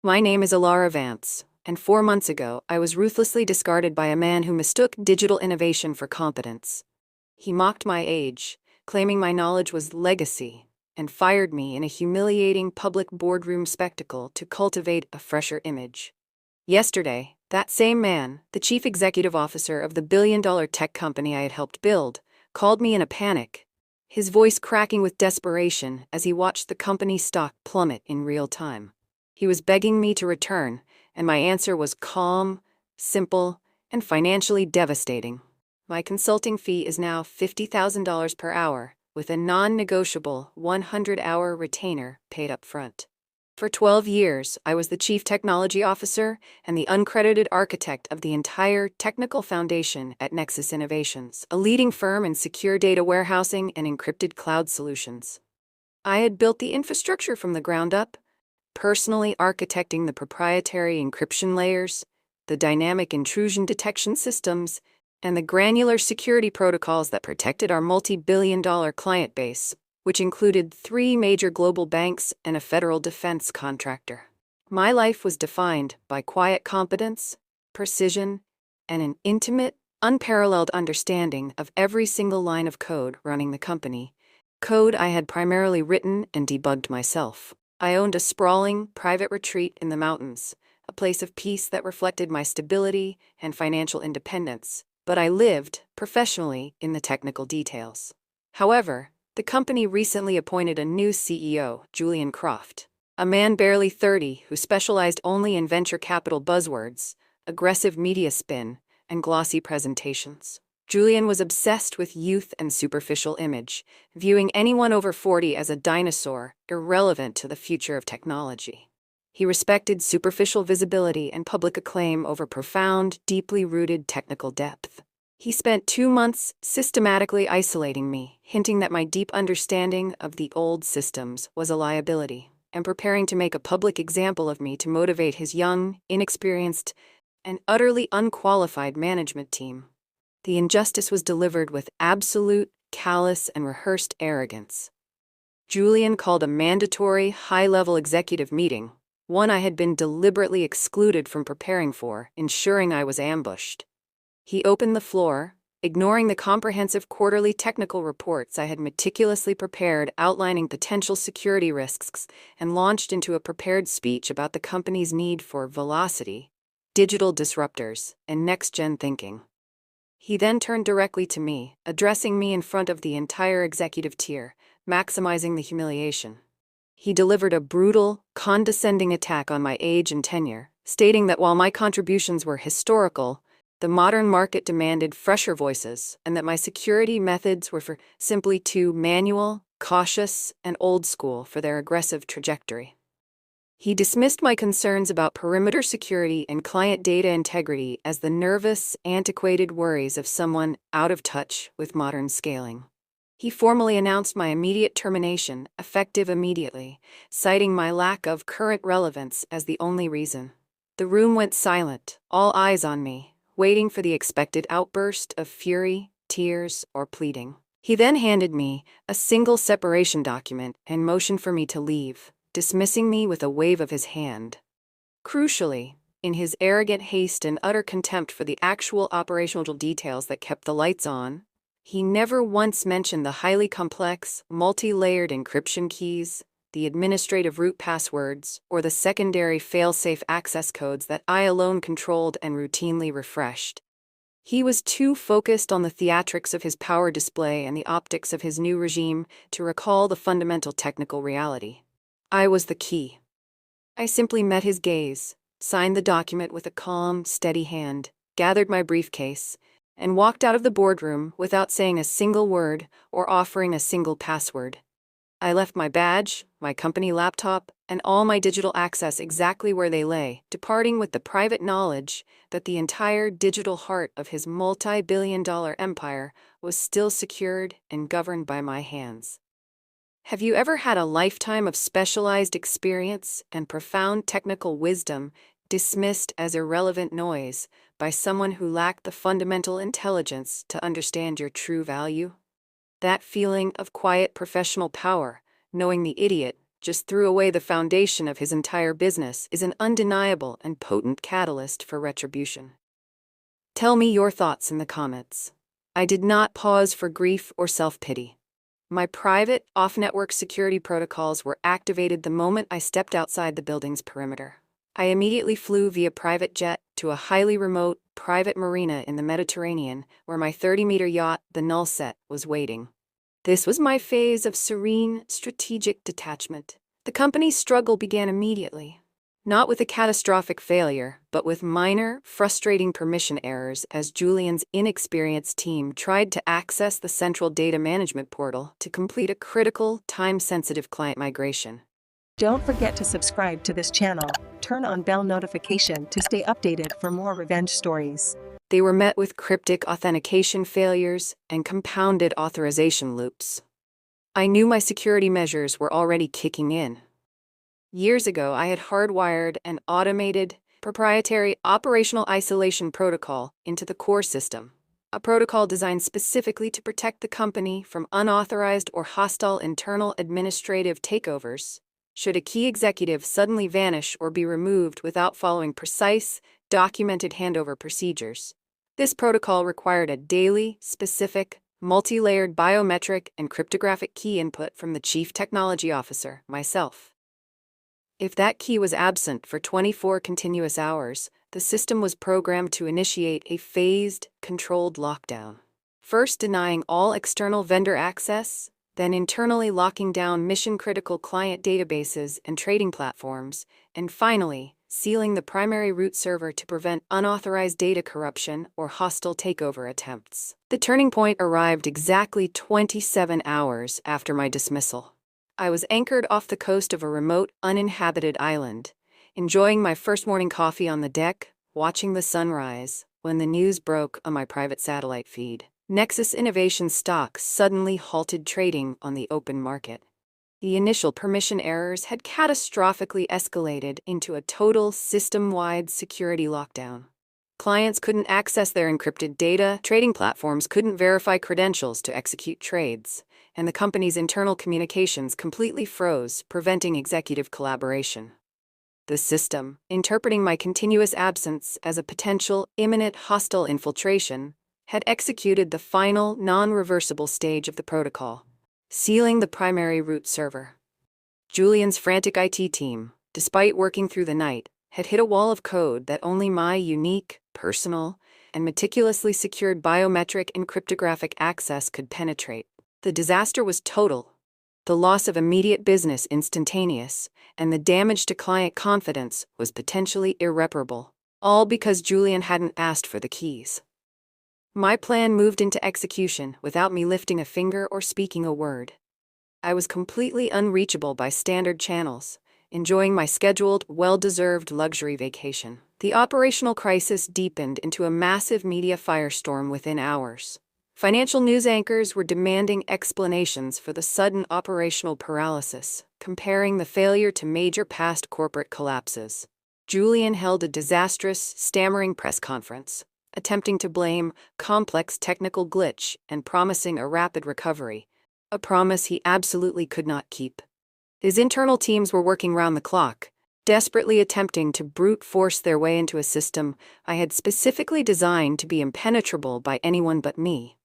My name is Elara Vance, and 4 months ago I was ruthlessly discarded by a man who mistook digital innovation for competence. He mocked my age, claiming my knowledge was legacy, and fired me in a humiliating public boardroom spectacle to cultivate a fresher image. Yesterday, that same man, the chief executive officer of the billion-dollar tech company I had helped build, called me in a panic, his voice cracking with desperation as he watched the company's stock plummet in real time. He was begging me to return, and my answer was calm, simple, and financially devastating. My consulting fee is now $50,000 per hour, with a non-negotiable 100-hour retainer paid up front. For 12 years, I was the chief technology officer and the uncredited architect of the entire technical foundation at Nexus Innovations, a leading firm in secure data warehousing and encrypted cloud solutions. I had built the infrastructure from the ground up, personally architecting the proprietary encryption layers, the dynamic intrusion detection systems, and the granular security protocols that protected our multi-billion-dollar client base, which included 3 major global banks and a federal defense contractor. My life was defined by quiet competence, precision, and an intimate, unparalleled understanding of every single line of code running the company, code I had primarily written and debugged myself. I owned a sprawling, private retreat in the mountains, a place of peace that reflected my stability and financial independence, but I lived, professionally, in the technical details. However, the company recently appointed a new CEO, Julian, a man barely 30 who specialized only in venture capital buzzwords, aggressive media spin, and glossy presentations. Julian was obsessed with youth and superficial image, viewing anyone over 40 as a dinosaur, irrelevant to the future of technology. He respected superficial visibility and public acclaim over profound, deeply rooted technical depth. He spent 2 months systematically isolating me, hinting that my deep understanding of the old systems was a liability, and preparing to make a public example of me to motivate his young, inexperienced, and utterly unqualified management team. The injustice was delivered with absolute, callous, and rehearsed arrogance. Julian called a mandatory, high-level executive meeting, one I had been deliberately excluded from preparing for, ensuring I was ambushed. He opened the floor, ignoring the comprehensive quarterly technical reports I had meticulously prepared outlining potential security risks, and launched into a prepared speech about the company's need for velocity, digital disruptors, and next-gen thinking. He then turned directly to me, addressing me in front of the entire executive tier, maximizing the humiliation. He delivered a brutal, condescending attack on my age and tenure, stating that while my contributions were historical, the modern market demanded fresher voices, and that my security methods were simply too manual, cautious, and old school for their aggressive trajectory. He dismissed my concerns about perimeter security and client data integrity as the nervous, antiquated worries of someone out of touch with modern scaling. He formally announced my immediate termination, effective immediately, citing my lack of current relevance as the only reason. The room went silent, all eyes on me, waiting for the expected outburst of fury, tears, or pleading. He then handed me a single separation document and motioned for me to leave, dismissing me with a wave of his hand. Crucially, in his arrogant haste and utter contempt for the actual operational details that kept the lights on, he never once mentioned the highly complex, multi-layered encryption keys, the administrative root passwords, or the secondary fail-safe access codes that I alone controlled and routinely refreshed. He was too focused on the theatrics of his power display and the optics of his new regime to recall the fundamental technical reality. I was the key. I simply met his gaze, signed the document with a calm, steady hand, gathered my briefcase, and walked out of the boardroom without saying a single word or offering a single password. I left my badge, my company laptop, and all my digital access exactly where they lay, departing with the private knowledge that the entire digital heart of his multi-billion-dollar empire was still secured and governed by my hands. Have you ever had a lifetime of specialized experience and profound technical wisdom dismissed as irrelevant noise by someone who lacked the fundamental intelligence to understand your true value? That feeling of quiet professional power, knowing the idiot just threw away the foundation of his entire business is an undeniable and potent catalyst for retribution. Tell me your thoughts in the comments. I did not pause for grief or self-pity. My private, off-network security protocols were activated the moment I stepped outside the building's perimeter. I immediately flew via private jet to a highly remote, private marina in the Mediterranean, where my 30-meter yacht, the Nullset, was waiting. This was my phase of serene, strategic detachment. The company's struggle began immediately. Not with a catastrophic failure, but with minor, frustrating permission errors as Julian's inexperienced team tried to access the central data management portal to complete a critical, time-sensitive client migration. Don't forget to subscribe to this channel. Turn on bell notification to stay updated for more revenge stories. They were met with cryptic authentication failures and compounded authorization loops. I knew my security measures were already kicking in. Years ago, I had hardwired an automated, proprietary operational isolation protocol into the core system, a protocol designed specifically to protect the company from unauthorized or hostile internal administrative takeovers, should a key executive suddenly vanish or be removed without following precise, documented handover procedures. This protocol required a daily, specific, multi-layered biometric and cryptographic key input from the Chief Technology Officer, myself. If that key was absent for 24 continuous hours, the system was programmed to initiate a phased, controlled lockdown. First denying all external vendor access, then internally locking down mission-critical client databases and trading platforms, and finally, sealing the primary root server to prevent unauthorized data corruption or hostile takeover attempts. The turning point arrived exactly 27 hours after my dismissal. I was anchored off the coast of a remote, uninhabited island, enjoying my first morning coffee on the deck, watching the sunrise, when the news broke on my private satellite feed. Nexus Innovation stock suddenly halted trading on the open market. The initial permission errors had catastrophically escalated into a total system-wide security lockdown. Clients couldn't access their encrypted data, trading platforms couldn't verify credentials to execute trades, and the company's internal communications completely froze, preventing executive collaboration. The system, interpreting my continuous absence as a potential, imminent hostile infiltration, had executed the final, non-reversible stage of the protocol, sealing the primary root server. Julian's frantic IT team, despite working through the night, had hit a wall of code that only my unique, personal, and meticulously secured biometric and cryptographic access could penetrate. The disaster was total. The loss of immediate business instantaneous, and the damage to client confidence was potentially irreparable, all because Julian hadn't asked for the keys. My plan moved into execution without me lifting a finger or speaking a word. I was completely unreachable by standard channels, enjoying my scheduled, well-deserved luxury vacation. The operational crisis deepened into a massive media firestorm within hours. Financial news anchors were demanding explanations for the sudden operational paralysis, comparing the failure to major past corporate collapses. Julian held a disastrous, stammering press conference, attempting to blame complex technical glitch and promising a rapid recovery, a promise he absolutely could not keep. His internal teams were working round the clock, desperately attempting to brute force their way into a system I had specifically designed to be impenetrable by anyone but me.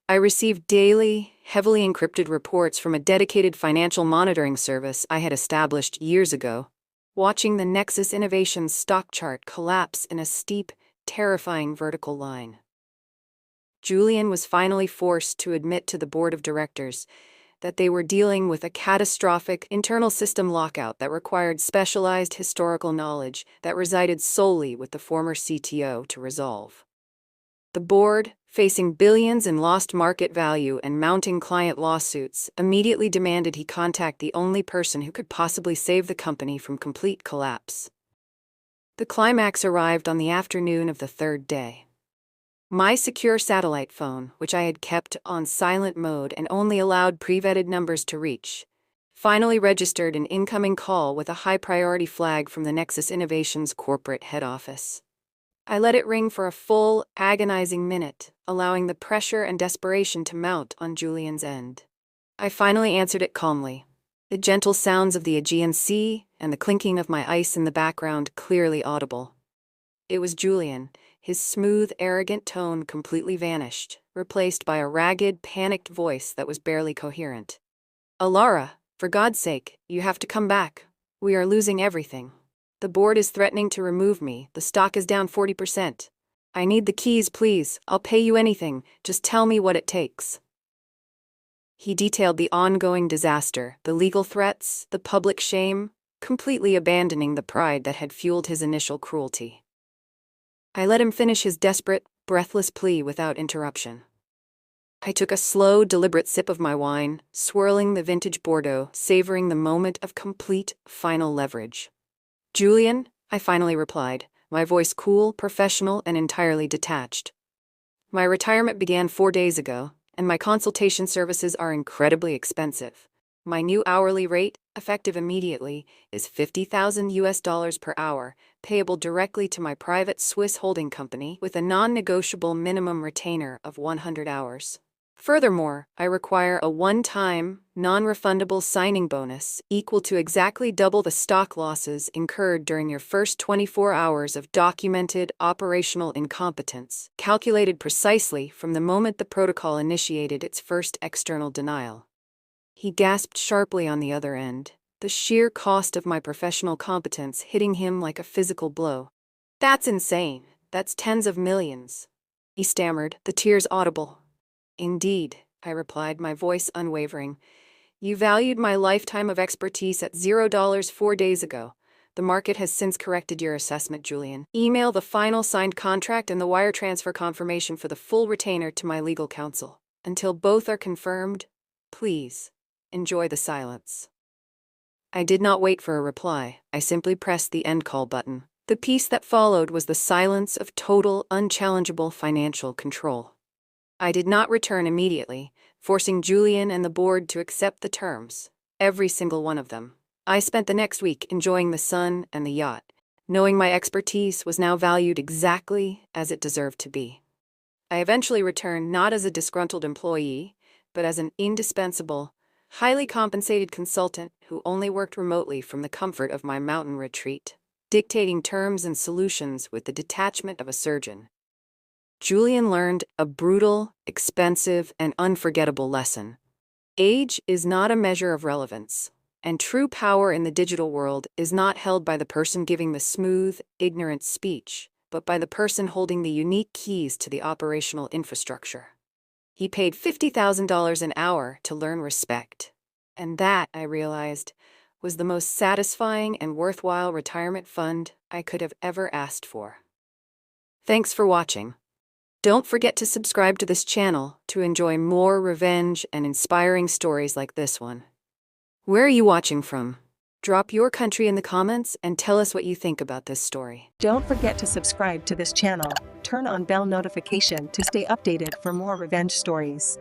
I received daily, heavily encrypted reports from a dedicated financial monitoring service I had established years ago, watching the Nexus Innovations stock chart collapse in a steep, terrifying vertical line. Julian was finally forced to admit to the board of directors that they were dealing with a catastrophic internal system lockout that required specialized historical knowledge that resided solely with the former CTO to resolve. The board, facing billions in lost market value and mounting client lawsuits, immediately demanded he contact the only person who could possibly save the company from complete collapse. The climax arrived on the afternoon of the third day. My secure satellite phone, which I had kept on silent mode and only allowed pre-vetted numbers to reach, finally registered an incoming call with a high-priority flag from the Nexus Innovations corporate head office. I let it ring for a full, agonizing minute, allowing the pressure and desperation to mount on Julian's end. I finally answered it calmly. the gentle sounds of the Aegean Sea and the clinking of my ice in the background clearly audible. It was Julian. His smooth, arrogant tone completely vanished, replaced by a ragged, panicked voice that was barely coherent. "Elara, for God's sake, you have to come back. We are losing everything. The board is threatening to remove me. The stock is down 40%. I need the keys, please. I'll pay you anything. Just tell me what it takes." He detailed the ongoing disaster, the legal threats, the public shame, completely abandoning the pride that had fueled his initial cruelty. I let him finish his desperate, breathless plea without interruption. I took a slow, deliberate sip of my wine, swirling the vintage Bordeaux, savoring the moment of complete, final leverage. "Julian," I finally replied, my voice cool, professional, and entirely detached. "My retirement began 4 days ago, and my consultation services are incredibly expensive. My new hourly rate, effective immediately, is $50,000 per hour, payable directly to my private Swiss holding company with a non-negotiable minimum retainer of 100 hours. Furthermore, I require a one-time, non-refundable signing bonus equal to exactly double the stock losses incurred during your first 24 hours of documented operational incompetence, calculated precisely from the moment the protocol initiated its first external denial." He gasped sharply on the other end, the sheer cost of my professional competence hitting him like a physical blow. "That's insane. That's tens of millions," he stammered, the tears audible. "Indeed," I replied, my voice unwavering. "You valued my lifetime of expertise at $0 4 days ago. The market has since corrected your assessment, Julian. Email the final signed contract and the wire transfer confirmation for the full retainer to my legal counsel. Until both are confirmed, please enjoy the silence." I did not wait for a reply. I simply pressed the end call button. The peace that followed was the silence of total, unchallengeable financial control. I did not return immediately, forcing Julian and the board to accept the terms, every single one of them. I spent the next week enjoying the sun and the yacht, knowing my expertise was now valued exactly as it deserved to be. I eventually returned not as a disgruntled employee, but as an indispensable, highly compensated consultant who only worked remotely from the comfort of my mountain retreat, dictating terms and solutions with the detachment of a surgeon. Julian learned a brutal, expensive, and unforgettable lesson. Age is not a measure of relevance, and true power in the digital world is not held by the person giving the smooth, ignorant speech, but by the person holding the unique keys to the operational infrastructure. He paid $50,000 an hour to learn respect, and that, I realized, was the most satisfying and worthwhile retirement fund I could have ever asked for. Thanks for watching. Don't forget to subscribe to this channel to enjoy more revenge and inspiring stories like this one. Where are you watching from? Drop your country in the comments and tell us what you think about this story. Don't forget to subscribe to this channel. Turn on bell notification to stay updated for more revenge stories.